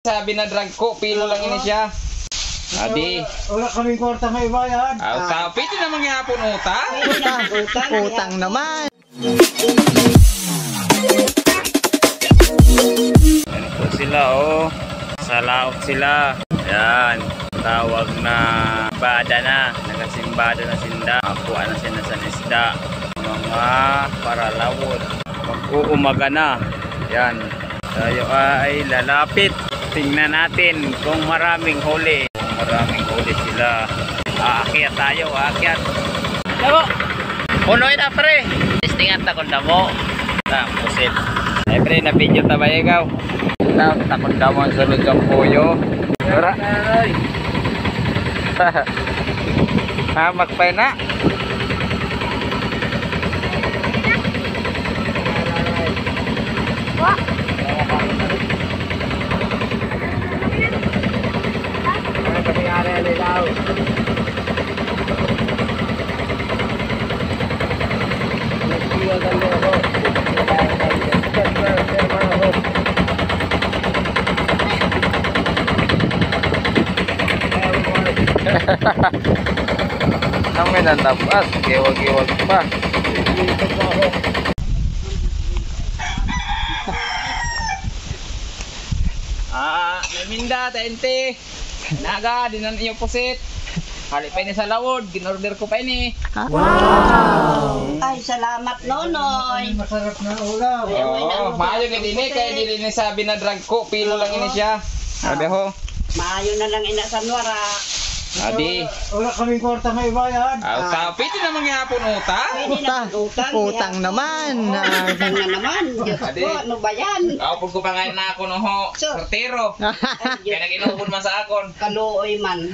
Sabi na drag ko, pilo lang ini siya. Adi. Wala kaming kwarta may bayad. Pwede naman ngapon utang. Utang naman. Yan po sila oh. Sa laot sila. Yan. Tawag na bada na. Nagasimbada na sinda. Akuha na sila sa isda. Mga paralawod. Mag-uumaga na. Yan. Tayo ay lalapit. Tingnan natin kung maraming huli. Kung maraming huli sila. Aakyat tayo, aakyat. Damo! Punoy na pre! Testingan takon na mo. Pusit. Ay pre, na video tabay ikaw. Takon na mo ang sulod sa puyo. Dura. Hamak pa na. Wah! Kami nantabas, giwag-giwag pa. Naminda, TNT. Naga, dinan iyo pusit. Hali pa ini sa lawod, ginorder ko pa ini. Wow! Ay, salamat Nonoy. Masarap na ulam. Oo, maayo ka din kaya dili ni sabi na drag ko, pilo lang ini siya. Sabi ho. Maayo na lang ina sa nwara. Adi. Wala kaming kwarta may bayad. Pwede naman ngapon utang. Pwede na utang. Utang naman. Utang na naman. Diyos Adi. ko, ano ba yan? Pag ko pa ngayon na ako no ho, sortero. Kaya nag-inubod man sa akon. Kaluoy man.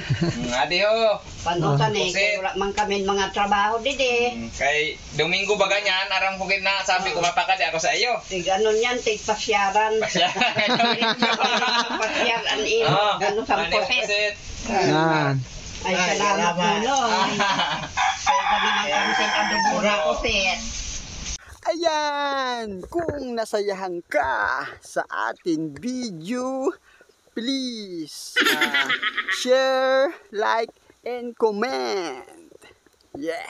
Adi ho. Panutan eh, kaya wala man kami mga trabaho didi. Kay Domingo ba ganyan, aram ko na sabi ko mapakadi ako sa iyo. Tig ano yan, tig pasyaran. Pasyaran eh, ano sa puset. Yan. Ay, salamat Nonoy. Kaya kami naman kami sa kadubura puset. Ayan, kung nasayahan ka sa ating video, please share, like, and comment. Yeah.